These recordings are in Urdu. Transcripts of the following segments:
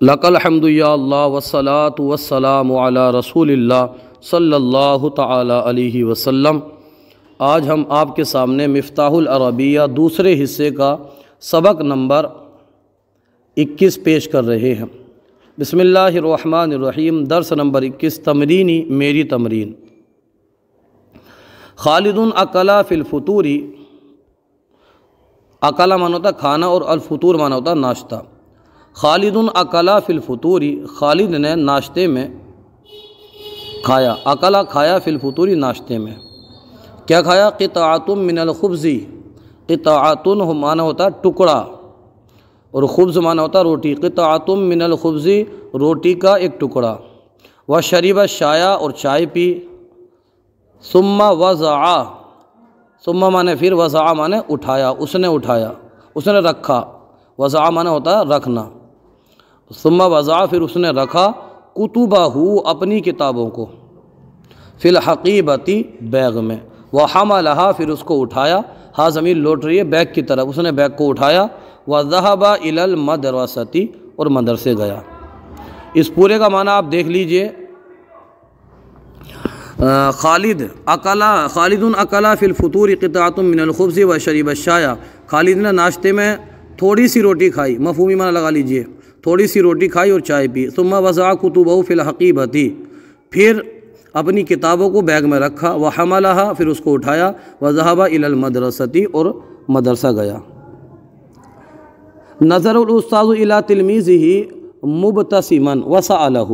لک الحمد یا اللہ والصلاة والسلام علی رسول اللہ صلی اللہ تعالی علیہ وسلم۔ آج ہم آپ کے سامنے مفتاح العربیہ دوسرے حصے کا سبق نمبر 21 پیش کر رہے ہیں۔ بسم اللہ الرحمن الرحیم۔ درس نمبر 21، تمرینی میری تمرین۔ خالد اکلا فی الفطور، اکلا مانا ہوتا کھانا اور الفطور مانا ہوتا ناشتہ۔ خالد اکلا فی الفطور، خالد نے ناشتے میں کھایا، اکلا کھایا فی الفطور ناشتے میں۔ کیا کھایا؟ قطعۃ من الخبز، قطعۃ مانا ہوتا ٹکڑا اور خبز مانا ہوتا روٹی۔ قطعۃ من الخبز، روٹی کا ایک ٹکڑا۔ وشرب الشایا، اور چائے پی۔ ثم وضع، ثم مانے پھر، وضع مانے اٹھایا، اس نے اٹھایا، اس نے رکھا۔ وضع مانا ہوتا ہے رکھنا۔ ثم وضع، پھر اس نے رکھا، کتبہ، اپنی کتابوں کو، فی الحقیبۃ، بیگ میں۔ وحملھا، پھر اس کو اٹھایا، ہاں ضمیر لوٹ رہی ہے بیگ کی طرف، اس نے بیگ کو اٹھایا۔ وذهب الی المدرسۃ، اور مدرسے گیا۔ اس پورے کا معنی آپ دیکھ لیجئے۔ خالد اکلا فی الفطور قطعۃ من الخبز وشرب الشاء، خالد نے ناشتے میں تھوڑی سی روٹی کھائی، مفہومی معنی لگا لیجئے، تھوڑی سی روٹی کھائی اور چائے پی۔ ثم وضع کتبہ فی الحقیبۃ، پھر اپنی کتابوں کو بیگ میں رکھا۔ وحملھا، پھر اس کو اٹھایا۔ وذهب الی المدرسۃ، اور مدرسہ گیا۔ نظر الاستاذ الی تلمیذہ مبتسما وسألہ،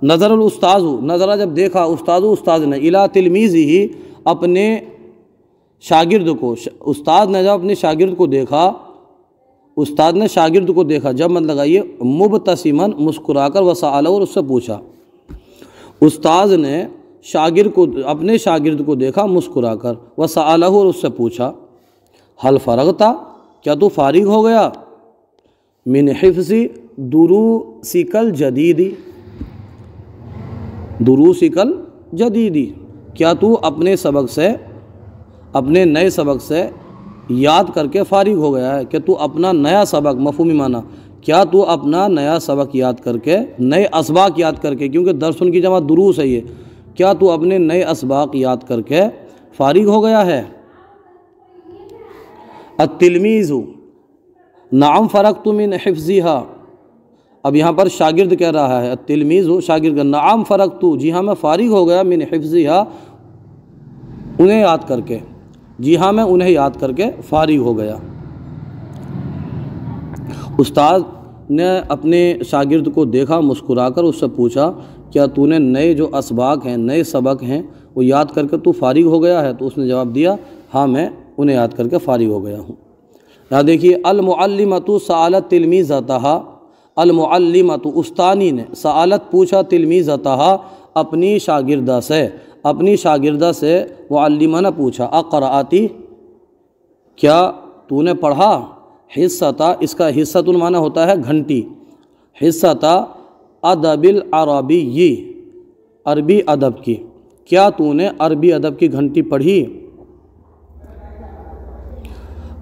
نظر الاستاذ، نظرہ جب دیکھا استاد نے، الی تلمیذہ، اپنے شاگرد کو، استاد نے جب اپنے شاگرد کو دیکھا، استاد نے شاگرد کو دیکھا، جب مت لگائیے مبتسما، مسکرا کر، وسألہ، اور اس سے پوچھا۔ استاد نے شاگرد کو، اپنے شاگرد کو دیکھا مسکرا کر، وسألہ، اور اس سے پوچھا، حل فرغت، کیا تو فارغ ہو گیا؟ من حفظ دروسک الجدید، دروسک الجدید، کیا تو اپنے سبق سے، اپنے نئے سبق سے یاد کر کے فارغ ہو گیا ہے؟ کہ تو اپنا نیا سبق، مفہومی معنی، کیا تو اپنا نیا سبق یاد کر کے، نئے اسباق یاد کر کے، کیونکہ درسن کی جمع دروس ہے یہ، کیا تو اپنے نئے اسباق یاد کر کے فارغ ہو گیا ہے؟ التلمیذ، نعم فرغت من حفظها، اب یہاں پر شاگرد کہہ رہا ہے، التلمیذ شاگرد، نعم فرغت، جی ہاں میں فارغ ہو گیا، من حفظها، انہیں یاد کر کے، جی ہاں میں انہیں یاد کر کے فارغ ہو گیا۔ استاد نے اپنے شاگرد کو دیکھا، مسکرا کر اس سے پوچھا، کیا تو نے نئے جو اسباق ہیں، نئے سبق ہیں، وہ یاد کر کے تو فارغ ہو گیا ہے؟ تو اس نے جواب دیا، ہاں میں انہیں یاد کر کے فارغ ہو گیا ہوں۔ یہاں دیکھیے، المعلمۃ سألت تلمیذتہا، المعلمۃ استانی نے، سألت پوچھا، تلمیذتہا اپنی شاگردہ سے، اپنی شاگردہ سے معلمہ نے پوچھا، اقرأتی، کیا تو نے پڑھا؟ حصۃ، اس کا حصۃ معنی ہوتا ہے گھنٹی، حصۃ ادب العربی، عربی ادب کی، کیا تو نے عربی ادب کی گھنٹی پڑھی؟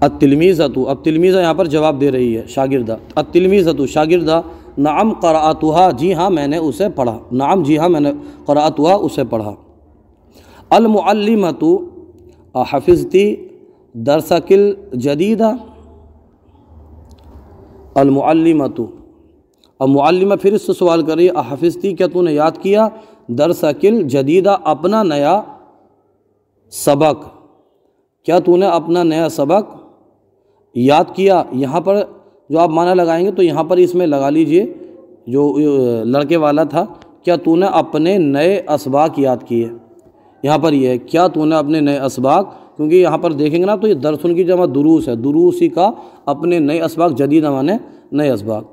التلمیذۃ، اب تلمیذہ یہاں پر جواب دے رہی ہے، شاگردہ، التلمیذۃ شاگردہ، نعم قرأتھا، جی ہاں میں نے اسے پڑھا، نعم جی ہاں میں نے، قرأتھا اسے پڑھا۔ المعلمۃ حفظتی درسک الجدید، المعلمۃ، اب معلمہ پھر اس سے سوال کر رہی ہے، حفظتی، کیا تو نے یاد کیا؟ درسک الجدید، اپنا نیا سبق، کیا تو نے اپنا نیا سبق یاد کیا؟ یہاں پر جو آپ معنی لگائیں گے تو یہاں پر اس میں لگا لیجئے جو لڑکے والا تھا، کیا تو نے اپنے نئے اسباق یاد کیے؟ یہاں پر یہ ہے، کیا تو نے اپنے نئے اسباق، کیونکہ یہاں پر دیکھیں گے نا تو یہ درسن کی جمع دروس ہے، دروسی کا اپنے نئے اسباق، جدید مانے نئے اسباق،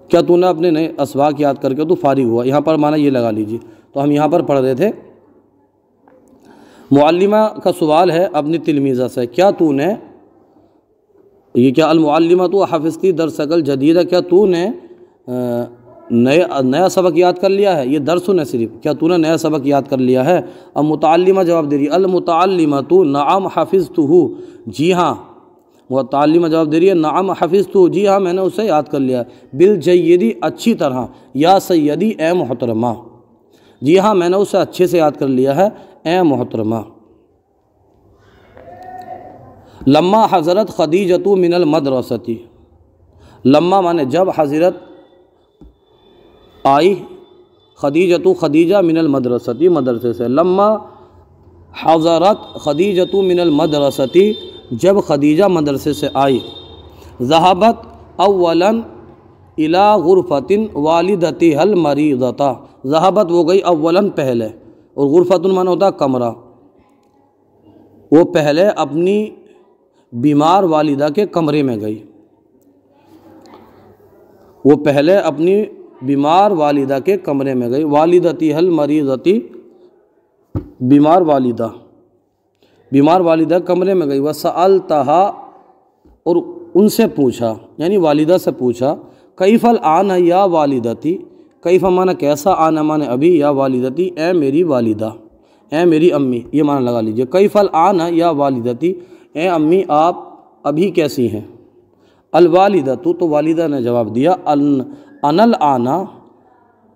کیا تو نے اپنے نئے اسباق یاد کر کے تو فارغ ہوا؟ یہاں پر معنی یہ لگا لیجیے۔ تو ہم یہاں پر پڑھ رہے تھے، معلمہ کا سوال ہے اپنی تلمیذہ سے، کیا تو نے، یہ کیا المعلمۃ حفظتی درسک الجدید، کیا تو نے نیا سبق یاد کر لیا ہے؟ یہ درس ہے صرف، کیا تو نے نیا سبق یاد کر لیا ہے؟ اب متعلمہ جواب دے رہی، المتعلمۃ نعم حفظتہ، جی ہاں متعلمہ جواب دے رہی ہے نعم حفظتو، جی ہاں میں نے اسے یاد کر لیا، بالجیدی اچھی طرح، یا سیدی اے محترمہ، جی ہاں میں نے اسے اچھے سے یاد کر لیا ہے اے محترمہ۔ لما حضرت خدیجۃ من المدرسۃ، لما مانے جب حضرت آئی، خدیجۃ خدیجہ من المدرسۃ مدرسے سے، لما حضرت خدیجۃ من المدرسۃ جب خدیجہ مدرسے سے آئی، ذہبت اولا الی غرفۃ والدتها المریضۃ، ذہبت وہ گئی اولا پہلے، اور غرفۃ مانا ہوتا کمرہ، وہ پہلے اپنی بیمار والدہ کے کمرے میں گئی، وہ پہلے اپنی بیمار والدہ کے کمرے میں گئی، والدتها المریضۃ بیمار والدہ کمرے میں گئی، وسألتها اور ان سے پوچھا، یعنی والدہ سے پوچھا، کیف الآن یا والدتی، کیف مانا کیسا، آنا مانا ابھی، یا والدتی اے میری والدہ، اے میری امی، یہ معنی لگا لیجئے، کیف الآن یا والدتی اے امی آپ ابھی کیسی ہیں، الوالدۃ تو والدہ نے جواب دیا، انا الآن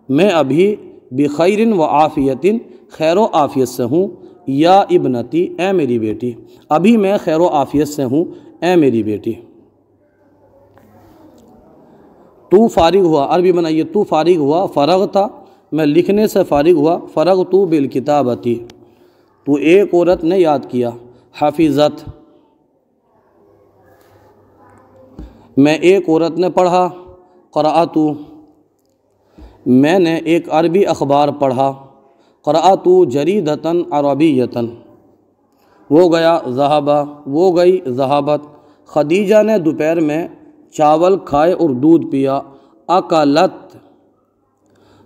میں ابھی، بخیر و عافیت خیر و عافیت سے ہوں، یا ابنتی اے میری بیٹی، ابھی میں خیر و عافیت سے ہوں اے میری بیٹی۔ تو فارغ ہوا، عربی بنائیے تو فارغ ہوا، فرغ تھا میں لکھنے سے فارغ ہوا، فرغ تو بالکتابتی، تو ایک عورت نے یاد کیا، حفظت میں ایک عورت نے پڑھا، قرأت میں نے ایک عربی اخبار پڑھا، قرأت جریدۃ عربیۃ وہ گیا، ذہبہ وہ گئی، ذہبت خدیجہ نے دوپہر میں چاول کھائے اور دودھ پیا، اکلت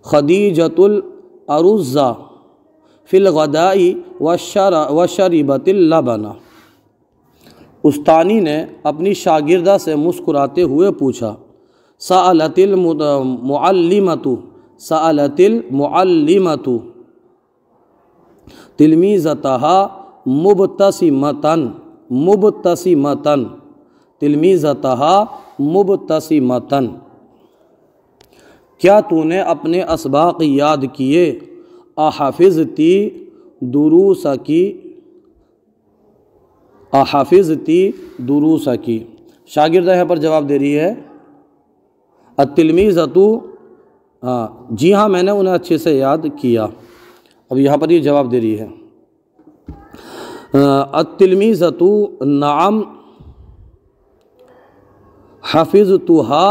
خدیجۃ الارز فی الغداء وشربت اللبن، استانی نے اپنی شاگردہ سے مسکراتے ہوئے پوچھا، سألت المعلمۃ تلمیذتها مبتسمۃ، کیا تو نے اپنے اسباق یاد کیے، احفظتی دروسکی، شاگردہ یہاں پر جواب دے رہی ہے التلمیذۃ، جی ہاں میں نے انہیں اچھے سے یاد کیا، اب یہاں پر یہ جواب دے رہی ہے التلمیذۃ نعم حفظتها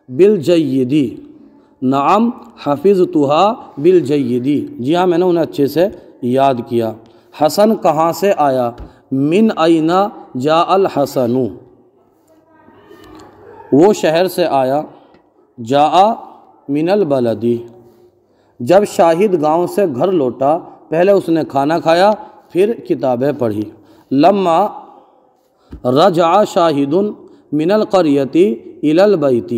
بالجید، نعم حفظتها بالجید، جی ہاں میں نے انہیں اچھے سے یاد کیا۔ حسن کہاں سے آیا، من این جاء الحسن، وہ شہر سے آیا، جاء من البلد، جب شاہد گاؤں سے گھر لوٹا، پہلے اس نے کھانا کھایا پھر کتابیں پڑھی، لما رجع شاہد من القریۃ الی البیت،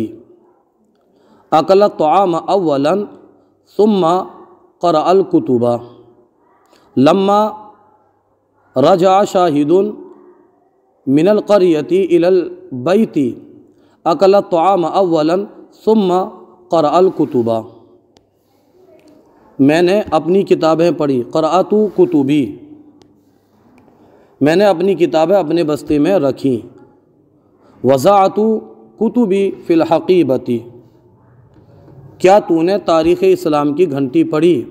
اکل الطعام اولا ثم قرأ الکتب، لما رجع شاہد من القریۃ الی البیت اکل الطعام اولا ثم قرأ الکتب، میں نے اپنی کتابیں پڑھی، قرأت کتبی میں نے اپنی کتابیں اپنے بستے میں رکھیں، وضعت کتبی فی الحقیبۃ، کیا تو نے تاریخ اسلام کی گھنٹی پڑھی،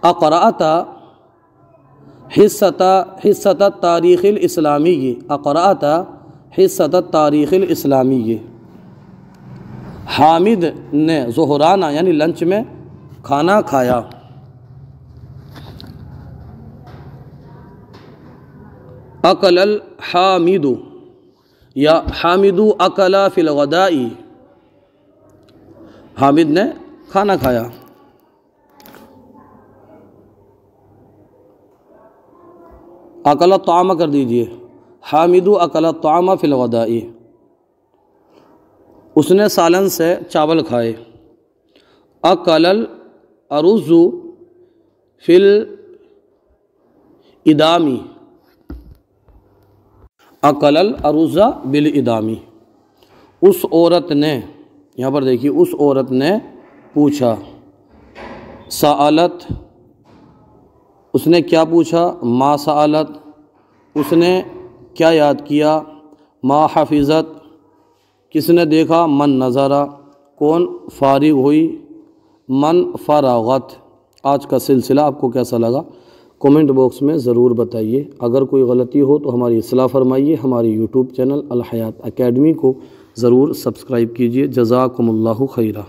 اقرأت حصۃ التاریخ الاسلامی، اقرأت حصۃ التاریخ الاسلامی، حامد نے ظہرانہ یعنی لنچ میں کھانا کھایا، اکل الحامد یا حامد اکل فی الغداء، حامد نے کھانا کھایا، اکل الطعام کر دیجئے، حامد اکل الطعام فی الغداء، اس نے سالن سے چاول کھائے، اکل الارز فی الادامی، اکل الارز بالادامی، اس عورت نے، یہاں پر دیکھیے اس عورت نے پوچھا، سألت اس نے کیا پوچھا، ما سألت اس نے کیا یاد کیا، ما حفظت کس نے دیکھا، من نظرہ کون فارغ ہوئی، من فراغت۔ آج کا سلسلہ آپ کو کیسا لگا کومنٹ باکس میں ضرور بتائیے، اگر کوئی غلطی ہو تو ہماری اصلاح فرمائیے۔ ہماری یوٹیوب چینل الحیات اکیڈمی کو ضرور سبسکرائب کیجیے۔ جزاکم اللہ خیرہ۔